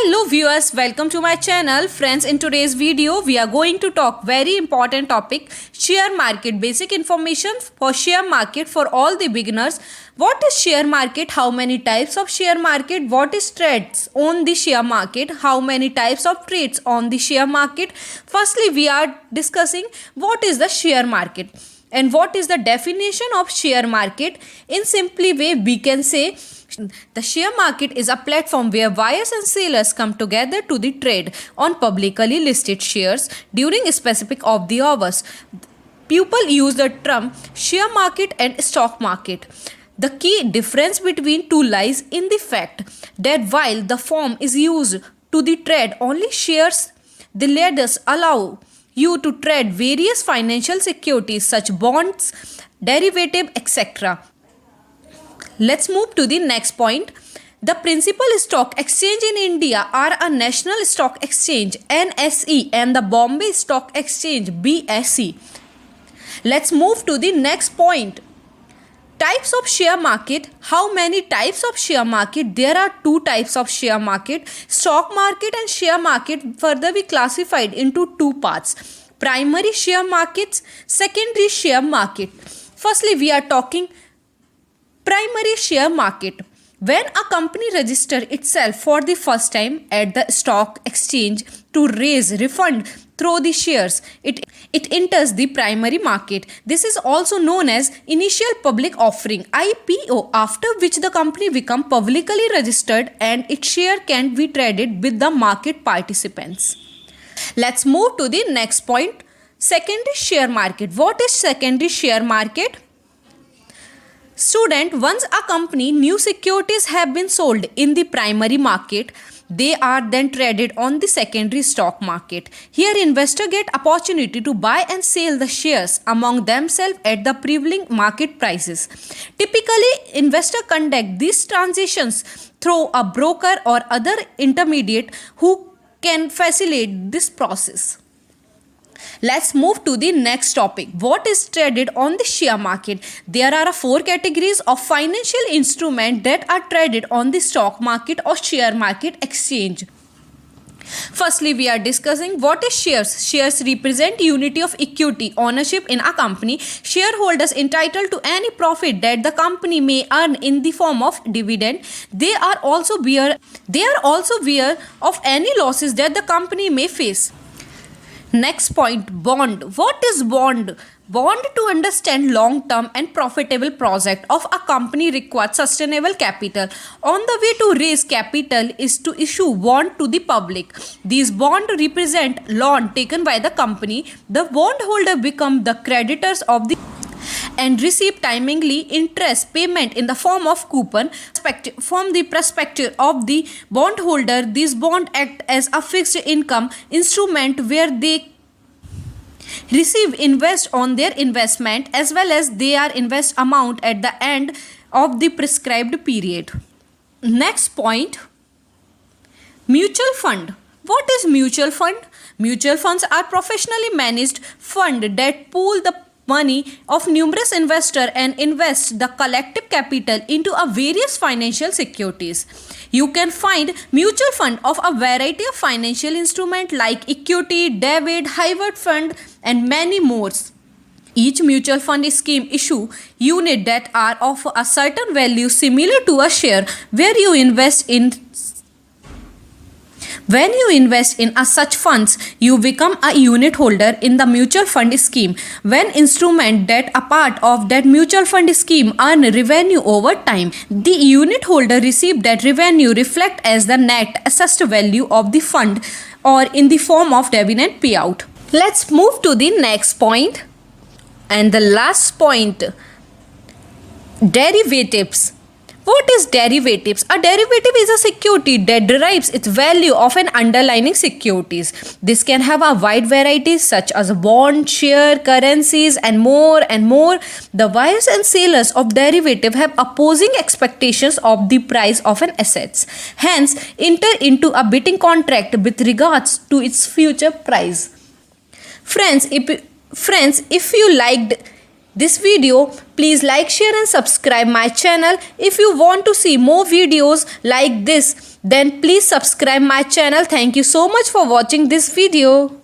Hello viewers, welcome to my channel. Friends, in today's video we are going to talk very important topic, share market. Basic information for share market for all the beginners. What is share market? How many types of share market? What is trades on the share market? How many types of trades on the share market? Firstly, we are discussing what is the share market and what is the definition of share market. In simply way, we can say the share market is a platform where buyers and sellers come together to the trade on publicly listed shares during a specific of the hours. People use the term share market and stock market. The key difference between two lies in the fact that while the form is used to the trade only shares, the ladders allow you to trade various financial securities such bonds, derivative, etc. Let's move to the next point. The principal stock exchange in India are a National Stock Exchange NSE and the Bombay Stock Exchange BSE. Let's move to the next point. Types of share market. How many types of share market? There are two types of share market, stock market and share market. Further we classified into two parts, primary share markets, secondary share market. Firstly, we are talking primary share market. When a company registers itself for the first time at the stock exchange to raise refund through the shares, it enters the primary market. This is also known as initial public offering IPO, after which the company becomes publicly registered and its share can be traded with the market participants. Let's move to the next point, secondary share market. What is secondary share market? Student, once a company new securities have been sold in the primary market, they are then traded on the secondary stock market. Here investor get opportunity to buy and sell the shares among themselves at the prevailing market prices. Typically, investor conduct these transactions through a broker or other intermediate who can facilitate this process. Let's move to the next topic. What is traded on the share market? There are four categories of financial instruments that are traded on the stock market or share market exchange. Firstly, we are discussing what is shares. Shares represent unity of equity ownership in a company. Shareholders entitled to any profit that the company may earn in the form of dividend. They are also aware of any losses that the company may face. Next point, bond. What is bond? Bond, to understand long-term and profitable project of a company, requires sustainable capital. On the way to raise capital is to issue bond to the public. These bonds represent loan taken by the company. The bondholder become the creditors of the and receive timely interest payment in the form of coupon. From the perspective of the bondholder, these bonds act as a fixed income instrument where they receive invest on their investment as well as their invest amount at the end of the prescribed period. Next point, mutual fund. What is mutual fund? Mutual funds are professionally managed fund that pool the money of numerous investors and invest the collective capital into a various financial securities. You can find mutual fund of a variety of financial instruments like equity, debit, hybrid fund and many more. Each mutual fund scheme issue unit that are of a certain value similar to a share where you invest in. When you invest in such funds, you become a unit holder in the mutual fund scheme. When instruments that are part of that mutual fund scheme earn revenue over time, the unit holder receive that revenue reflect as the net assessed value of the fund or in the form of dividend payout. Let's move to the next point and the last point, derivatives. What is derivatives? A derivative is a security that derives its value of an underlying securities. This can have a wide variety such as bond, share, currencies and more and more. The buyers and sellers of derivative have opposing expectations of the price of an asset. Hence, enter into a bidding contract with regards to its future price. Friends, if you liked this video, please like, share and subscribe my channel. If you want to see more videos like this, then please subscribe my channel. Thank you so much for watching this video.